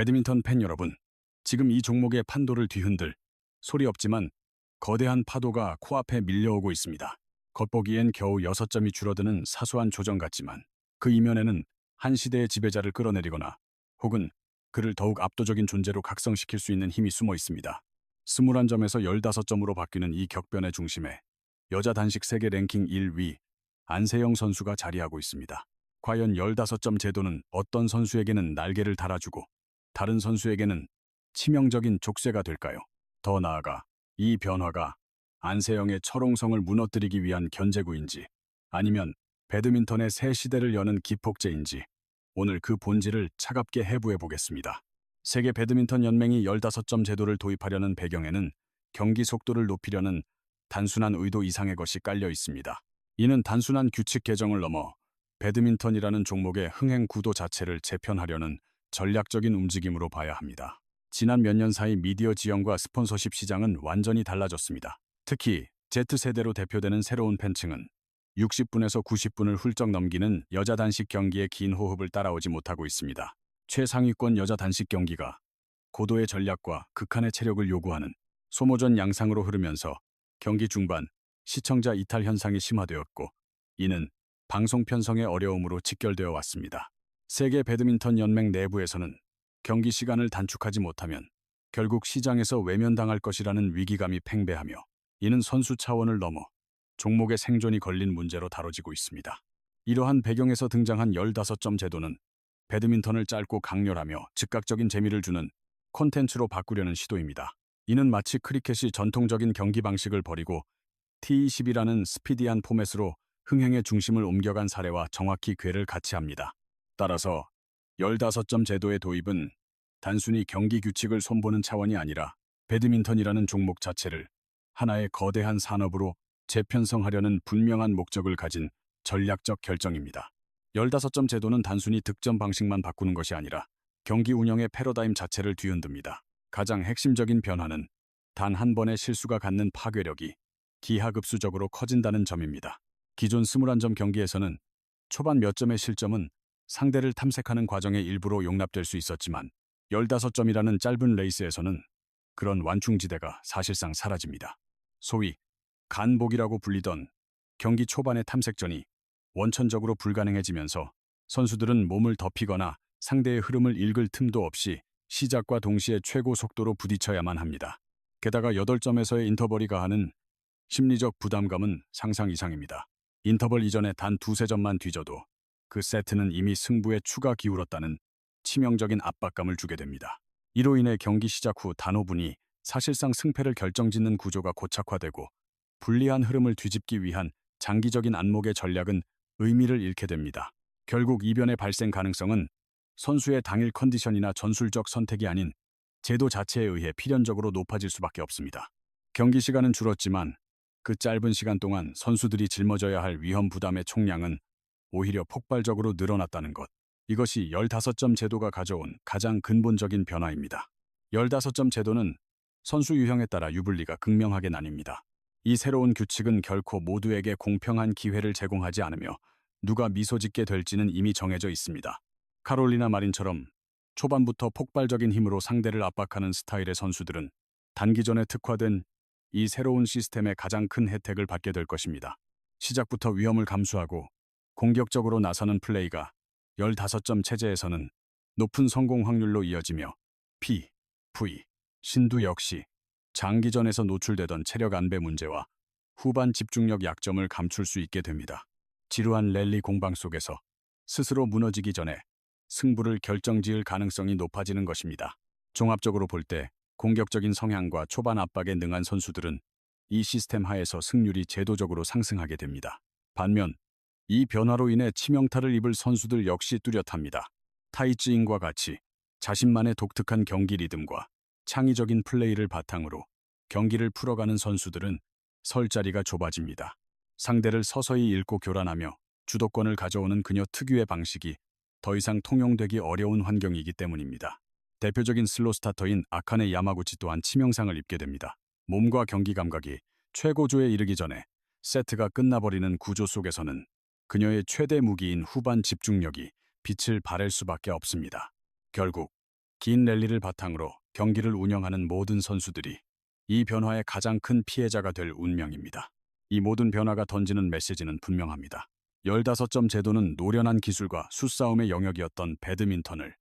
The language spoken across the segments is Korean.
배드민턴 팬 여러분, 지금 이 종목의 판도를 뒤흔들 소리 없지만 거대한 파도가 코앞에 밀려오고 있습니다. 겉보기엔 겨우 6점이 줄어드는 사소한 조정 같지만 그 이면에는 한 시대의 지배자를 끌어내리거나 혹은 그를 더욱 압도적인 존재로 각성시킬 수 있는 힘이 숨어 있습니다. 21점에서 15점으로 바뀌는 이 격변의 중심에 여자 단식 세계 랭킹 1위 안세영 선수가 자리하고 있습니다. 과연 15점 제도는 어떤 선수에게는 날개를 달아주고 다른 선수에게는 치명적인 족쇄가 될까요? 더 나아가 이 변화가 안세영의 철옹성을 무너뜨리기 위한 견제구인지 아니면 배드민턴의 새 시대를 여는 기폭제인지 오늘 그 본질을 차갑게 해부해 보겠습니다. 세계 배드민턴 연맹이 15점 제도를 도입하려는 배경에는 경기 속도를 높이려는 단순한 의도 이상의 것이 깔려 있습니다. 이는 단순한 규칙 개정을 넘어 배드민턴이라는 종목의 흥행 구도 자체를 재편하려는 전략적인 움직임으로 봐야 합니다. 지난 몇 년 사이 미디어 지형과 스폰서십 시장은 완전히 달라졌습니다. 특히 Z세대로 대표되는 새로운 팬층은 60분에서 90분을 훌쩍 넘기는 여자 단식 경기의 긴 호흡을 따라오지 못하고 있습니다. 최상위권 여자 단식 경기가 고도의 전략과 극한의 체력을 요구하는 소모전 양상으로 흐르면서 경기 중반 시청자 이탈 현상이 심화되었고 이는 방송 편성의 어려움으로 직결되어 왔습니다. 세계 배드민턴 연맹 내부에서는 경기 시간을 단축하지 못하면 결국 시장에서 외면당할 것이라는 위기감이 팽배하며 이는 선수 차원을 넘어 종목의 생존이 걸린 문제로 다뤄지고 있습니다. 이러한 배경에서 등장한 15점 제도는 배드민턴을 짧고 강렬하며 즉각적인 재미를 주는 콘텐츠로 바꾸려는 시도입니다. 이는 마치 크리켓이 전통적인 경기 방식을 버리고 T20이라는 스피디한 포맷으로 흥행의 중심을 옮겨간 사례와 정확히 궤를 같이 합니다. 따라서 15점 제도의 도입은 단순히 경기 규칙을 손보는 차원이 아니라 배드민턴이라는 종목 자체를 하나의 거대한 산업으로 재편성하려는 분명한 목적을 가진 전략적 결정입니다. 15점 제도는 단순히 득점 방식만 바꾸는 것이 아니라 경기 운영의 패러다임 자체를 뒤흔듭니다. 가장 핵심적인 변화는 단 한 번의 실수가 갖는 파괴력이 기하급수적으로 커진다는 점입니다. 기존 21점 경기에서는 초반 몇 점의 실점은 상대를 탐색하는 과정의 일부로 용납될 수 있었지만 15점이라는 짧은 레이스에서는 그런 완충지대가 사실상 사라집니다. 소위 간복이라고 불리던 경기 초반의 탐색전이 원천적으로 불가능해지면서 선수들은 몸을 덮이거나 상대의 흐름을 읽을 틈도 없이 시작과 동시에 최고 속도로 부딪혀야만 합니다. 게다가 8점에서의 인터벌이 가하는 심리적 부담감은 상상 이상입니다. 인터벌 이전에 단 2~3점만 뒤져도 그 세트는 이미 승부에 추가 기울었다는 치명적인 압박감을 주게 됩니다. 이로 인해 경기 시작 후 단 5분이 사실상 승패를 결정짓는 구조가 고착화되고 불리한 흐름을 뒤집기 위한 장기적인 안목의 전략은 의미를 잃게 됩니다. 결국 이변의 발생 가능성은 선수의 당일 컨디션이나 전술적 선택이 아닌 제도 자체에 의해 필연적으로 높아질 수밖에 없습니다. 경기 시간은 줄었지만 그 짧은 시간 동안 선수들이 짊어져야 할 위험 부담의 총량은 오히려 폭발적으로 늘어났다는 것. 이것이 15점 제도가 가져온 가장 근본적인 변화입니다. 15점 제도는 선수 유형에 따라 유불리가 극명하게 나뉩니다. 이 새로운 규칙은 결코 모두에게 공평한 기회를 제공하지 않으며 누가 미소 짓게 될지는 이미 정해져 있습니다. 카롤리나 마린처럼 초반부터 폭발적인 힘으로 상대를 압박하는 스타일의 선수들은 단기전에 특화된 이 새로운 시스템의 가장 큰 혜택을 받게 될 것입니다. 시작부터 위험을 감수하고 공격적으로 나서는 플레이가 15점 체제에서는 높은 성공 확률로 이어지며 P, V, 신두 역시 장기전에서 노출되던 체력 안배 문제와 후반 집중력 약점을 감출 수 있게 됩니다. 지루한 랠리 공방 속에서 스스로 무너지기 전에 승부를 결정지을 가능성이 높아지는 것입니다. 종합적으로 볼 때 공격적인 성향과 초반 압박에 능한 선수들은 이 시스템 하에서 승률이 제도적으로 상승하게 됩니다. 반면 이 변화로 인해 치명타를 입을 선수들 역시 뚜렷합니다. 타이즈인과 같이 자신만의 독특한 경기 리듬과 창의적인 플레이를 바탕으로 경기를 풀어가는 선수들은 설 자리가 좁아집니다. 상대를 서서히 읽고 교란하며 주도권을 가져오는 그녀 특유의 방식이 더 이상 통용되기 어려운 환경이기 때문입니다. 대표적인 슬로 스타터인 아카네 야마구치 또한 치명상을 입게 됩니다. 몸과 경기 감각이 최고조에 이르기 전에 세트가 끝나버리는 구조 속에서는 그녀의 최대 무기인 후반 집중력이 빛을 발할 수밖에 없습니다. 결국 긴 랠리를 바탕으로 경기를 운영하는 모든 선수들이 이 변화의 가장 큰 피해자가 될 운명입니다. 이 모든 변화가 던지는 메시지는 분명합니다. 15점 제도는 노련한 기술과 수싸움의 영역이었던 배드민턴을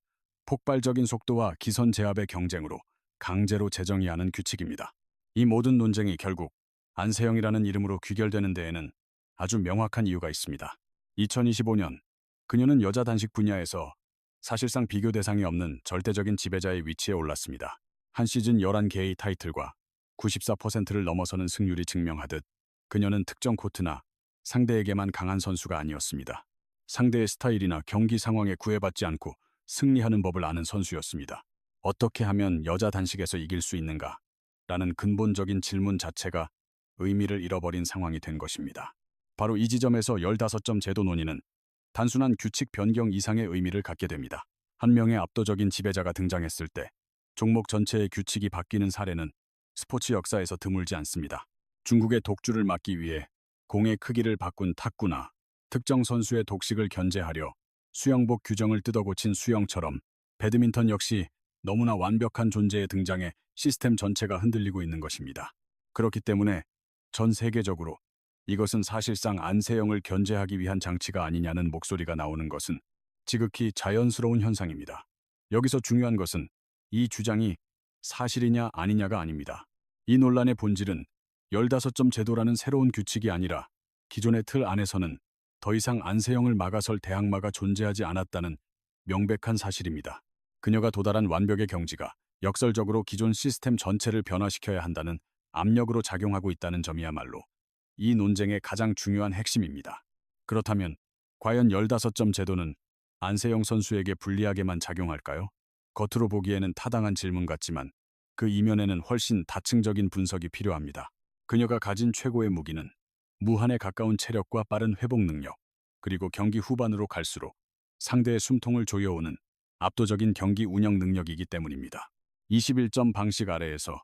폭발적인 속도와 기선 제압의 경쟁으로 강제로 재정의하는 규칙입니다. 이 모든 논쟁이 결국 안세영이라는 이름으로 귀결되는 데에는 아주 명확한 이유가 있습니다. 2025년 그녀는 여자 단식 분야에서 사실상 비교 대상이 없는 절대적인 지배자의 위치에 올랐습니다. 한 시즌 11개의 타이틀과 94%를 넘어서는 승률이 증명하듯 그녀는 특정 코트나 상대에게만 강한 선수가 아니었습니다. 상대의 스타일이나 경기 상황에 구애받지 않고 승리하는 법을 아는 선수였습니다. 어떻게 하면 여자 단식에서 이길 수 있는가? 라는 근본적인 질문 자체가 의미를 잃어버린 상황이 된 것입니다. 바로 이 지점에서 15점 제도 논의는 단순한 규칙 변경 이상의 의미를 갖게 됩니다. 한 명의 압도적인 지배자가 등장했을 때 종목 전체의 규칙이 바뀌는 사례는 스포츠 역사에서 드물지 않습니다. 중국의 독주를 막기 위해 공의 크기를 바꾼 탁구나 특정 선수의 독식을 견제하려 수영복 규정을 뜯어고친 수영처럼 배드민턴 역시 너무나 완벽한 존재의 등장에 시스템 전체가 흔들리고 있는 것입니다. 그렇기 때문에 전 세계적으로 이것은 사실상 안세영을 견제하기 위한 장치가 아니냐는 목소리가 나오는 것은 지극히 자연스러운 현상입니다. 여기서 중요한 것은 이 주장이 사실이냐 아니냐가 아닙니다. 이 논란의 본질은 15점 제도라는 새로운 규칙이 아니라 기존의 틀 안에서는 더 이상 안세영을 막아설 대항마가 존재하지 않았다는 명백한 사실입니다. 그녀가 도달한 완벽의 경지가 역설적으로 기존 시스템 전체를 변화시켜야 한다는 압력으로 작용하고 있다는 점이야말로 이 논쟁의 가장 중요한 핵심입니다. 그렇다면 과연 15점 제도는 안세영 선수에게 불리하게만 작용할까요? 겉으로 보기에는 타당한 질문 같지만 그 이면에는 훨씬 다층적인 분석이 필요합니다. 그녀가 가진 최고의 무기는 무한에 가까운 체력과 빠른 회복 능력, 그리고 경기 후반으로 갈수록 상대의 숨통을 조여오는 압도적인 경기 운영 능력이기 때문입니다. 21점 방식 아래에서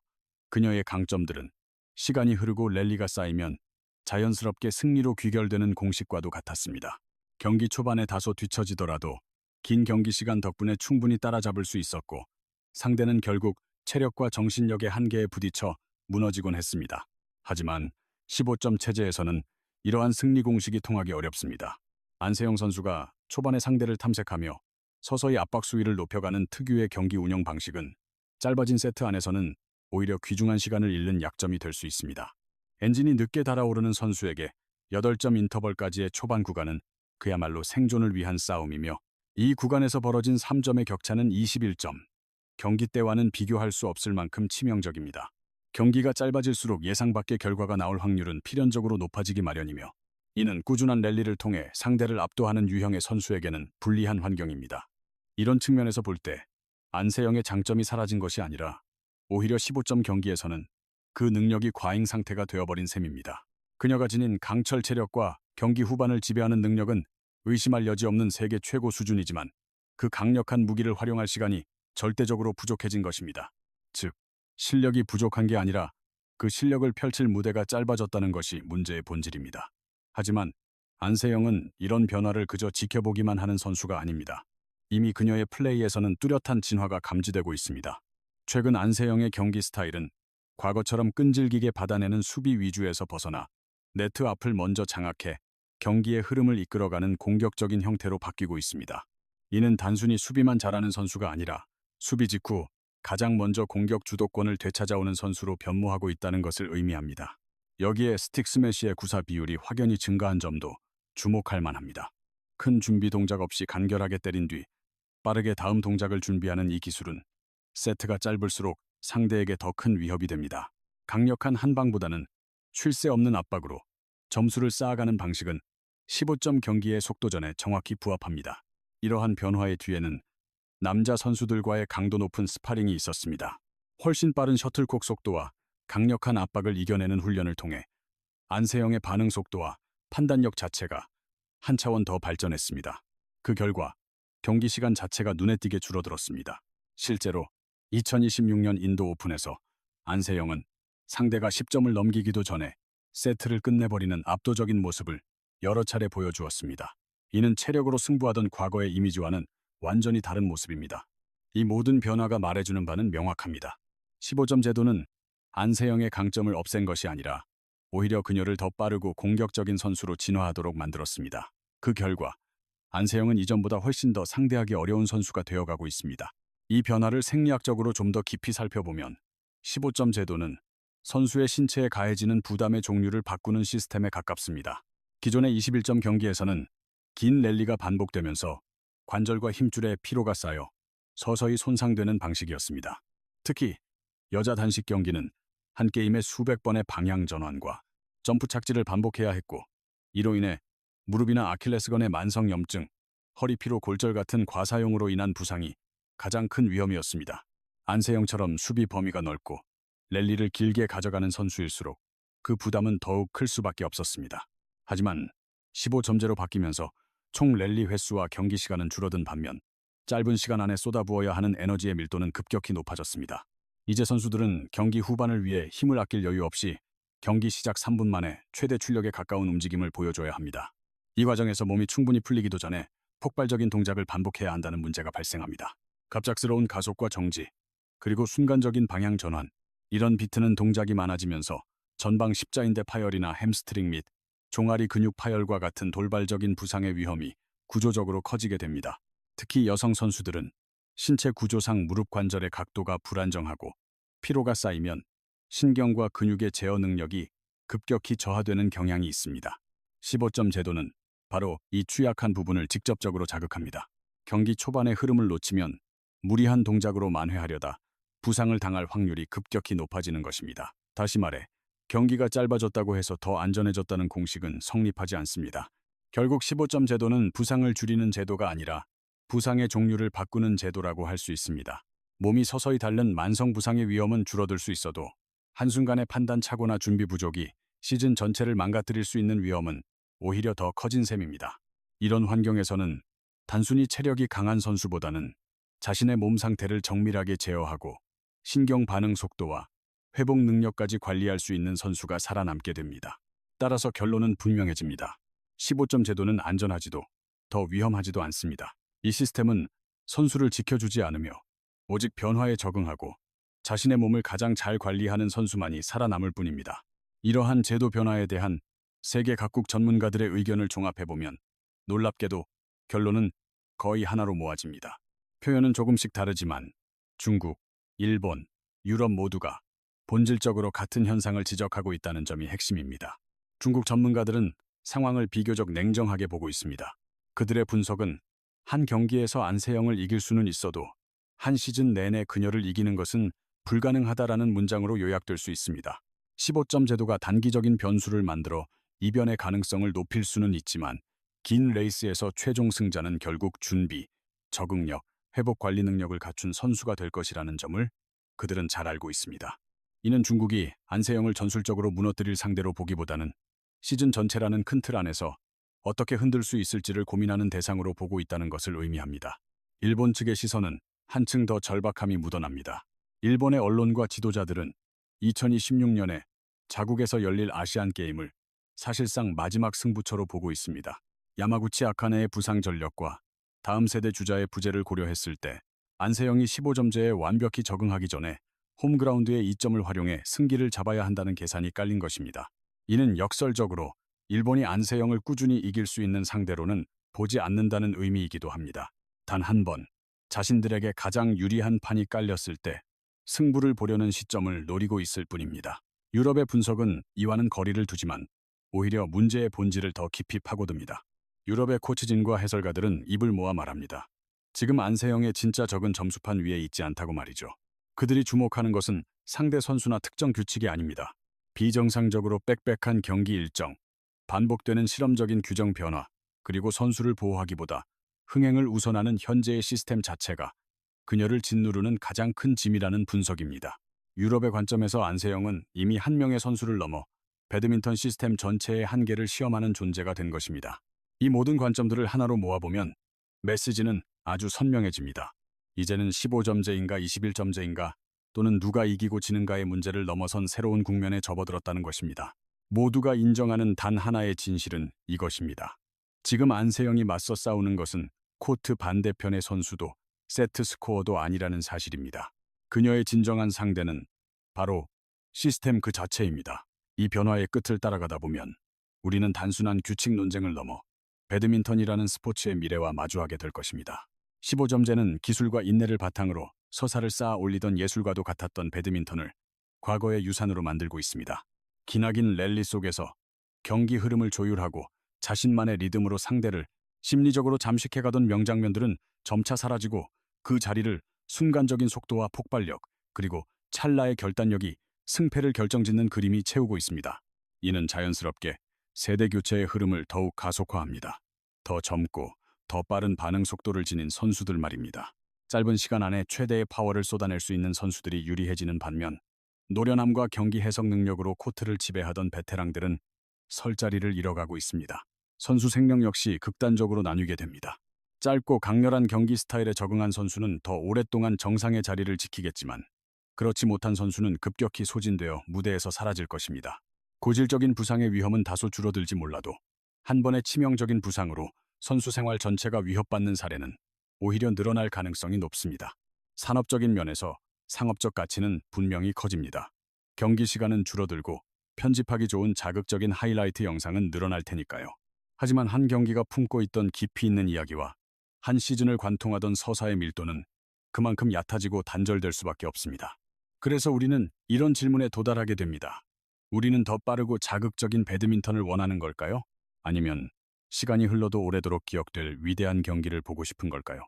그녀의 강점들은 시간이 흐르고 랠리가 쌓이면 자연스럽게 승리로 귀결되는 공식과도 같았습니다. 경기 초반에 다소 뒤처지더라도 긴 경기 시간 덕분에 충분히 따라잡을 수 있었고 상대는 결국 체력과 정신력의 한계에 부딪혀 무너지곤 했습니다. 하지만 15점 체제에서는 이러한 승리 공식이 통하기 어렵습니다. 안세영 선수가 초반에 상대를 탐색하며 서서히 압박 수위를 높여가는 특유의 경기 운영 방식은 짧아진 세트 안에서는 오히려 귀중한 시간을 잃는 약점이 될 수 있습니다. 엔진이 늦게 달아오르는 선수에게 8점 인터벌까지의 초반 구간은 그야말로 생존을 위한 싸움이며 이 구간에서 벌어진 3점의 격차는 21점. 경기 때와는 비교할 수 없을 만큼 치명적입니다. 경기가 짧아질수록 예상 밖의 결과가 나올 확률은 필연적으로 높아지기 마련이며 이는 꾸준한 랠리를 통해 상대를 압도하는 유형의 선수에게는 불리한 환경입니다. 이런 측면에서 볼 때 안세영의 장점이 사라진 것이 아니라 오히려 15점 경기에서는 그 능력이 과잉 상태가 되어버린 셈입니다. 그녀가 지닌 강철 체력과 경기 후반을 지배하는 능력은 의심할 여지 없는 세계 최고 수준이지만 그 강력한 무기를 활용할 시간이 절대적으로 부족해진 것입니다. 즉, 실력이 부족한 게 아니라 그 실력을 펼칠 무대가 짧아졌다는 것이 문제의 본질입니다. 하지만 안세영은 이런 변화를 그저 지켜보기만 하는 선수가 아닙니다. 이미 그녀의 플레이에서는 뚜렷한 진화가 감지되고 있습니다. 최근 안세영의 경기 스타일은 과거처럼 끈질기게 받아내는 수비 위주에서 벗어나 네트 앞을 먼저 장악해 경기의 흐름을 이끌어가는 공격적인 형태로 바뀌고 있습니다. 이는 단순히 수비만 잘하는 선수가 아니라 수비 직후 가장 먼저 공격 주도권을 되찾아오는 선수로 변모하고 있다는 것을 의미합니다. 여기에 스틱 스매시의 구사 비율이 확연히 증가한 점도 주목할 만합니다. 큰 준비 동작 없이 간결하게 때린 뒤 빠르게 다음 동작을 준비하는 이 기술은 세트가 짧을수록 상대에게 더 큰 위협이 됩니다. 강력한 한방보다는 쉴 새 없는 압박으로 점수를 쌓아가는 방식은 15점 경기의 속도전에 정확히 부합합니다. 이러한 변화의 뒤에는 남자 선수들과의 강도 높은 스파링이 있었습니다. 훨씬 빠른 셔틀콕 속도와 강력한 압박을 이겨내는 훈련을 통해 안세영의 반응 속도와 판단력 자체가 한 차원 더 발전했습니다. 그 결과 경기 시간 자체가 눈에 띄게 줄어들었습니다. 실제로 2026년 인도 오픈에서 안세영은 상대가 10점을 넘기기도 전에 세트를 끝내버리는 압도적인 모습을 여러 차례 보여주었습니다. 이는 체력으로 승부하던 과거의 이미지와는 완전히 다른 모습입니다. 이 모든 변화가 말해주는 바는 명확합니다. 15점 제도는 안세영의 강점을 없앤 것이 아니라 오히려 그녀를 더 빠르고 공격적인 선수로 진화하도록 만들었습니다. 그 결과 안세영은 이전보다 훨씬 더 상대하기 어려운 선수가 되어가고 있습니다. 이 변화를 생리학적으로 좀 더 깊이 살펴보면 15점 제도는 선수의 신체에 가해지는 부담의 종류를 바꾸는 시스템에 가깝습니다. 기존의 21점 경기에서는 긴 랠리가 반복되면서 관절과 힘줄에 피로가 쌓여 서서히 손상되는 방식이었습니다. 특히 여자 단식 경기는 한 게임에 수백 번의 방향 전환과 점프 착지를 반복해야 했고, 이로 인해 무릎이나 아킬레스건의 만성 염증, 허리 피로 골절 같은 과사용으로 인한 부상이 가장 큰 위험이었습니다. 안세영처럼 수비 범위가 넓고 랠리를 길게 가져가는 선수일수록 그 부담은 더욱 클 수밖에 없었습니다. 하지만 15점제로 바뀌면서 총 랠리 횟수와 경기 시간은 줄어든 반면 짧은 시간 안에 쏟아부어야 하는 에너지의 밀도는 급격히 높아졌습니다. 이제 선수들은 경기 후반을 위해 힘을 아낄 여유 없이 경기 시작 3분 만에 최대 출력에 가까운 움직임을 보여줘야 합니다. 이 과정에서 몸이 충분히 풀리기도 전에 폭발적인 동작을 반복해야 한다는 문제가 발생합니다. 갑작스러운 가속과 정지, 그리고 순간적인 방향 전환, 이런 비트는 동작이 많아지면서 전방 십자인대 파열이나 햄스트링 및 종아리 근육 파열과 같은 돌발적인 부상의 위험이 구조적으로 커지게 됩니다. 특히 여성 선수들은 신체 구조상 무릎 관절의 각도가 불안정하고 피로가 쌓이면 신경과 근육의 제어 능력이 급격히 저하되는 경향이 있습니다. 15점 제도는 바로 이 취약한 부분을 직접적으로 자극합니다. 경기 초반의 흐름을 놓치면 무리한 동작으로 만회하려다 부상을 당할 확률이 급격히 높아지는 것입니다. 다시 말해, 경기가 짧아졌다고 해서 더 안전해졌다는 공식은 성립하지 않습니다. 결국 15점 제도는 부상을 줄이는 제도가 아니라 부상의 종류를 바꾸는 제도라고 할 수 있습니다. 몸이 서서히 닳는 만성 부상의 위험은 줄어들 수 있어도 한순간의 판단 착오나 준비 부족이 시즌 전체를 망가뜨릴 수 있는 위험은 오히려 더 커진 셈입니다. 이런 환경에서는 단순히 체력이 강한 선수보다는 자신의 몸 상태를 정밀하게 제어하고 신경 반응 속도와 회복 능력까지 관리할 수 있는 선수가 살아남게 됩니다. 따라서 결론은 분명해집니다. 15점 제도는 안전하지도 더 위험하지도 않습니다. 이 시스템은 선수를 지켜주지 않으며 오직 변화에 적응하고 자신의 몸을 가장 잘 관리하는 선수만이 살아남을 뿐입니다. 이러한 제도 변화에 대한 세계 각국 전문가들의 의견을 종합해보면 놀랍게도 결론은 거의 하나로 모아집니다. 표현은 조금씩 다르지만 중국, 일본, 유럽 모두가 본질적으로 같은 현상을 지적하고 있다는 점이 핵심입니다. 중국 전문가들은 상황을 비교적 냉정하게 보고 있습니다. 그들의 분석은 한 경기에서 안세영을 이길 수는 있어도 한 시즌 내내 그녀를 이기는 것은 불가능하다라는 문장으로 요약될 수 있습니다. 15점 제도가 단기적인 변수를 만들어 이변의 가능성을 높일 수는 있지만 긴 레이스에서 최종 승자는 결국 준비, 적응력, 회복 관리 능력을 갖춘 선수가 될 것이라는 점을 그들은 잘 알고 있습니다. 이는 중국이 안세영을 전술적으로 무너뜨릴 상대로 보기보다는 시즌 전체라는 큰 틀 안에서 어떻게 흔들 수 있을지를 고민하는 대상으로 보고 있다는 것을 의미합니다. 일본 측의 시선은 한층 더 절박함이 묻어납니다. 일본의 언론과 지도자들은 2026년에 자국에서 열릴 아시안 게임을 사실상 마지막 승부처로 보고 있습니다. 야마구치 아카네의 부상 전력과 다음 세대 주자의 부재를 고려했을 때 안세영이 15점제에 완벽히 적응하기 전에 홈그라운드의 이점을 활용해 승기를 잡아야 한다는 계산이 깔린 것입니다. 이는 역설적으로 일본이 안세영을 꾸준히 이길 수 있는 상대로는 보지 않는다는 의미이기도 합니다. 단 한 번 자신들에게 가장 유리한 판이 깔렸을 때 승부를 보려는 시점을 노리고 있을 뿐입니다. 유럽의 분석은 이와는 거리를 두지만 오히려 문제의 본질을 더 깊이 파고듭니다. 유럽의 코치진과 해설가들은 입을 모아 말합니다. 지금 안세영의 진짜 적은 점수판 위에 있지 않다고 말이죠. 그들이 주목하는 것은 상대 선수나 특정 규칙이 아닙니다. 비정상적으로 빽빽한 경기 일정, 반복되는 실험적인 규정 변화, 그리고 선수를 보호하기보다 흥행을 우선하는 현재의 시스템 자체가 그녀를 짓누르는 가장 큰 짐이라는 분석입니다. 유럽의 관점에서 안세영은 이미 한 명의 선수를 넘어 배드민턴 시스템 전체의 한계를 시험하는 존재가 된 것입니다. 이 모든 관점들을 하나로 모아보면 메시지는 아주 선명해집니다. 이제는 15점제인가 21점제인가 또는 누가 이기고 지는가의 문제를 넘어선 새로운 국면에 접어들었다는 것입니다. 모두가 인정하는 단 하나의 진실은 이것입니다. 지금 안세영이 맞서 싸우는 것은 코트 반대편의 선수도 세트 스코어도 아니라는 사실입니다. 그녀의 진정한 상대는 바로 시스템 그 자체입니다. 이 변화의 끝을 따라가다 보면 우리는 단순한 규칙 논쟁을 넘어 배드민턴이라는 스포츠의 미래와 마주하게 될 것입니다. 15점제는 기술과 인내를 바탕으로 서사를 쌓아 올리던 예술과도 같았던 배드민턴을 과거의 유산으로 만들고 있습니다. 기나긴 랠리 속에서 경기 흐름을 조율하고 자신만의 리듬으로 상대를 심리적으로 잠식해가던 명장면들은 점차 사라지고 그 자리를 순간적인 속도와 폭발력, 그리고 찰나의 결단력이 승패를 결정짓는 그림이 채우고 있습니다. 이는 자연스럽게 세대 교체의 흐름을 더욱 가속화합니다. 더 젊고 더 빠른 반응 속도를 지닌 선수들 말입니다. 짧은 시간 안에 최대의 파워를 쏟아낼 수 있는 선수들이 유리해지는 반면 노련함과 경기 해석 능력으로 코트를 지배하던 베테랑들은 설 자리를 잃어가고 있습니다. 선수 생명 역시 극단적으로 나뉘게 됩니다. 짧고 강렬한 경기 스타일에 적응한 선수는 더 오랫동안 정상의 자리를 지키겠지만 그렇지 못한 선수는 급격히 소진되어 무대에서 사라질 것입니다. 고질적인 부상의 위험은 다소 줄어들지 몰라도 한 번의 치명적인 부상으로 선수 생활 전체가 위협받는 사례는 오히려 늘어날 가능성이 높습니다. 산업적인 면에서 상업적 가치는 분명히 커집니다. 경기 시간은 줄어들고 편집하기 좋은 자극적인 하이라이트 영상은 늘어날 테니까요. 하지만 한 경기가 품고 있던 깊이 있는 이야기와 한 시즌을 관통하던 서사의 밀도는 그만큼 얕아지고 단절될 수밖에 없습니다. 그래서 우리는 이런 질문에 도달하게 됩니다. 우리는 더 빠르고 자극적인 배드민턴을 원하는 걸까요? 아니면 시간이 흘러도 오래도록 기억될 위대한 경기를 보고 싶은 걸까요?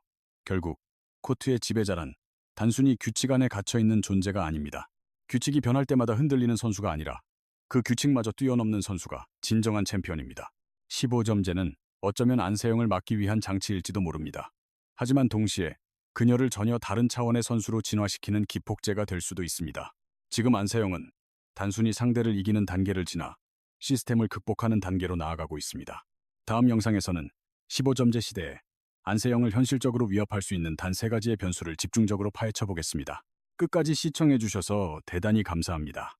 결국 코트의 지배자란 단순히 규칙 안에 갇혀있는 존재가 아닙니다. 규칙이 변할 때마다 흔들리는 선수가 아니라 그 규칙마저 뛰어넘는 선수가 진정한 챔피언입니다. 15점제는 어쩌면 안세영을 막기 위한 장치일지도 모릅니다. 하지만 동시에 그녀를 전혀 다른 차원의 선수로 진화시키는 기폭제가 될 수도 있습니다. 지금 안세영은 단순히 상대를 이기는 단계를 지나 시스템을 극복하는 단계로 나아가고 있습니다. 다음 영상에서는 15점제 시대에 안세영을 현실적으로 위협할 수 있는 단 3가지의 변수를 집중적으로 파헤쳐 보겠습니다. 끝까지 시청해 주셔서 대단히 감사합니다.